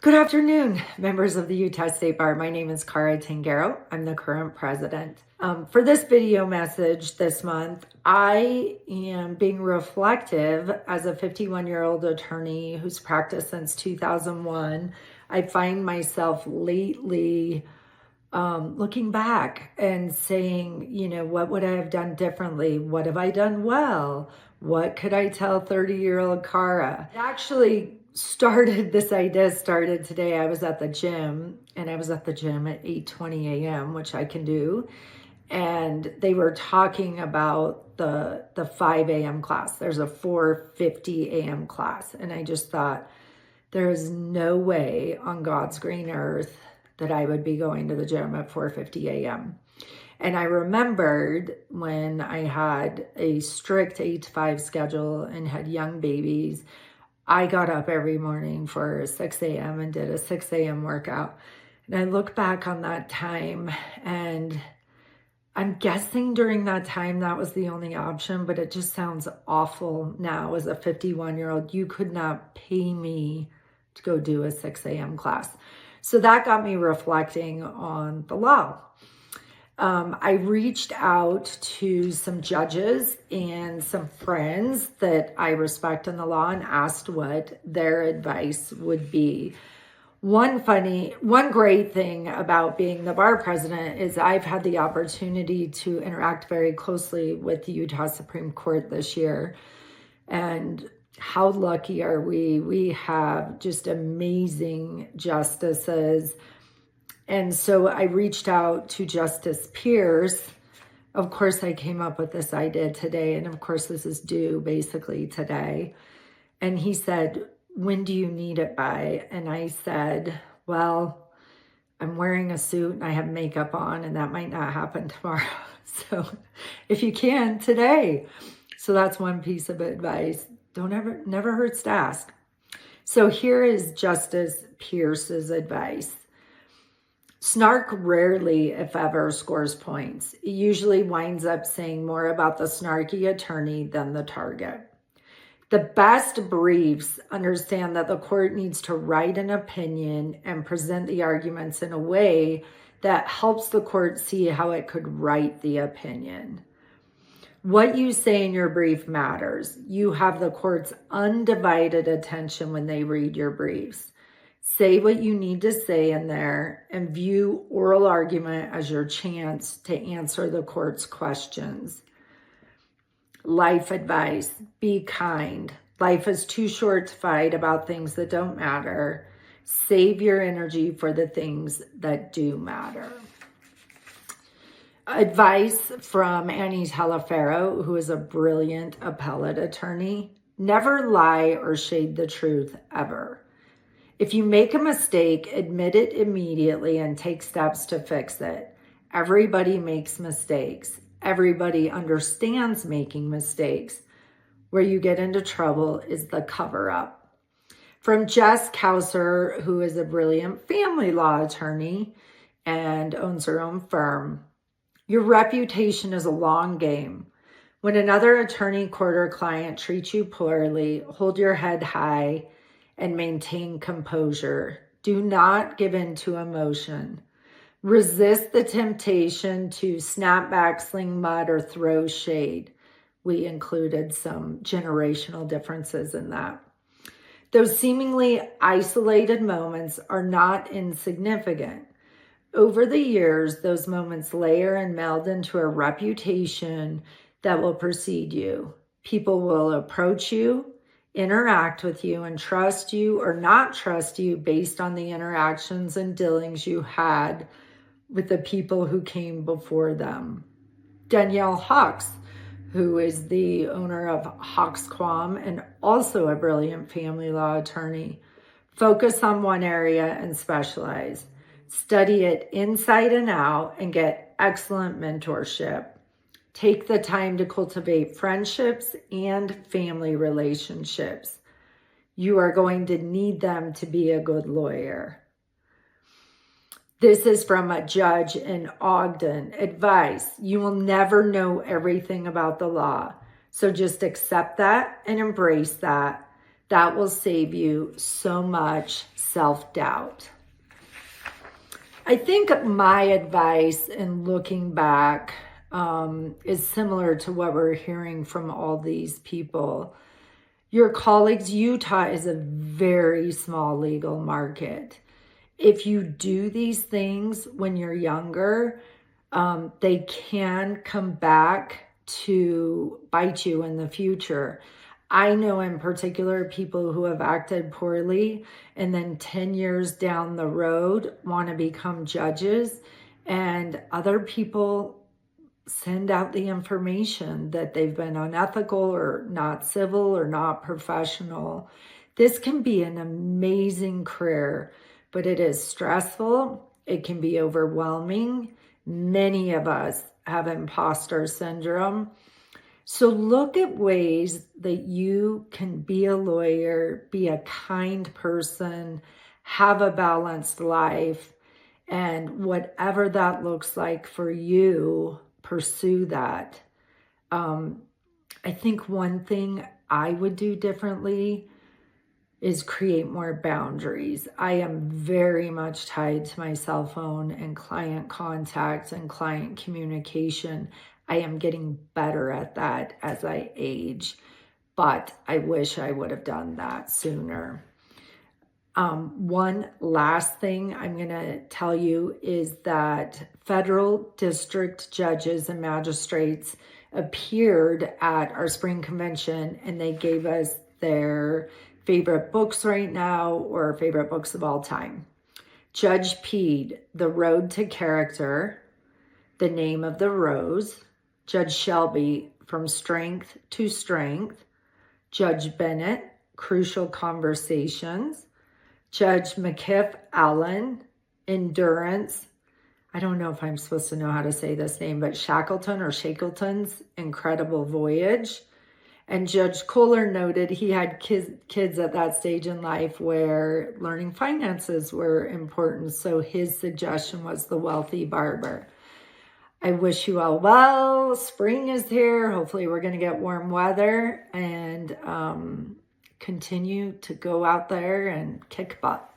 Good afternoon, members of the Utah State Bar. My name is Cara Tangaro. I'm the current president. For this video message this month, I am being reflective as a 51-year-old attorney who's practiced since 2001. I find myself lately looking back and saying, what would I have done differently? What have I done well? What could I tell 30-year-old Cara? This idea started today. I was at the gym, and I was at the gym at 8:20 a.m., which I can do. And they were talking about the 5 a.m. class. There's a 4:50 a.m. class. And I just thought, there is no way on God's green earth that I would be going to the gym at 4:50 a.m. And I remembered when I had a strict 8 to 5 schedule and had young babies, I got up every morning for 6 a.m. and did a 6 a.m. workout. And I look back on that time, and I'm guessing during that time that was the only option, but it just sounds awful now as a 51-year-old. You could not pay me to go do a 6 a.m. class. So that got me reflecting on the law. I reached out to some judges and some friends that I respect in the law and asked what their advice would be. One great thing about being the bar president is I've had the opportunity to interact very closely with the Utah Supreme Court this year. And how lucky are we? We have just amazing justices. And so I reached out to Justice Pierce. Of course, I came up with this idea today. And of course, this is due basically today. And he said, when do you need it by? And I said, well, I'm wearing a suit and I have makeup on, and that might not happen tomorrow. So if you can, today. So that's one piece of advice. Never hurts to ask. So here is Justice Pierce's advice. Snark rarely, if ever, scores points. It usually winds up saying more about the snarky attorney than the target. The best briefs understand that the court needs to write an opinion and present the arguments in a way that helps the court see how it could write the opinion. What you say in your brief matters. You have the court's undivided attention when they read your briefs. Say what you need to say in there and view oral argument as your chance to answer the court's questions. Life advice: be kind. Life is too short to fight about things that don't matter. Save your energy for the things that do matter. Advice from Annie Talaferro, who is a brilliant appellate attorney: never lie or shade the truth ever. If you make a mistake, admit it immediately and take steps to fix it. Everybody makes mistakes. Everybody understands making mistakes. Where you get into trouble is the cover-up. From Jess Kauser, who is a brilliant family law attorney and owns her own firm: your reputation is a long game. When another attorney, court, or client treats you poorly, hold your head high and maintain composure. Do not give in to emotion. Resist the temptation to snap back, sling mud, or throw shade. We included some generational differences in that. Those seemingly isolated moments are not insignificant. Over the years, those moments layer and meld into a reputation that will precede you. People will approach you, interact with you, and trust you or not trust you based on the interactions and dealings you had with the people who came before them. Danielle Hawks, who is the owner of Hawks Quam and also a brilliant family law attorney: focus on one area and specialize. Study it inside and out and get excellent mentorship. Take the time to cultivate friendships and family relationships. You are going to need them to be a good lawyer. This is from a judge in Ogden. Advice: you will never know everything about the law. So just accept that and embrace that. That will save you so much self-doubt. I think my advice in looking back is similar to what we're hearing from all these people. Your colleagues, Utah is a very small legal market. If you do these things when you're younger, they can come back to bite you in the future. I know in particular people who have acted poorly and then 10 years down the road want to become judges, and other people send out the information that they've been unethical or not civil or not professional. This can be an amazing career, but it is stressful. It can be overwhelming. Many of us have imposter syndrome. So look at ways that you can be a lawyer, be a kind person, have a balanced life, and whatever that looks like for you, pursue that. I think one thing I would do differently is create more boundaries. I am very much tied to my cell phone and client contact and client communication. I am getting better at that as I age, but I wish I would have done that sooner. One last thing I'm going to tell you is that federal district judges and magistrates appeared at our spring convention, and they gave us their favorite books right now or favorite books of all time. Judge Pede, The Road to Character, The Name of the Rose. Judge Shelby, From Strength to Strength. Judge Bennett, Crucial Conversations. Judge McKiff Allen, Endurance. I don't know if I'm supposed to know how to say this name, but Shackleton's Incredible Voyage. And Judge Kohler noted he had kids at that stage in life where learning finances were important. So his suggestion was The Wealthy Barber. I wish you all well. Spring is here. Hopefully we're going to get warm weather and continue to go out there and kick butt.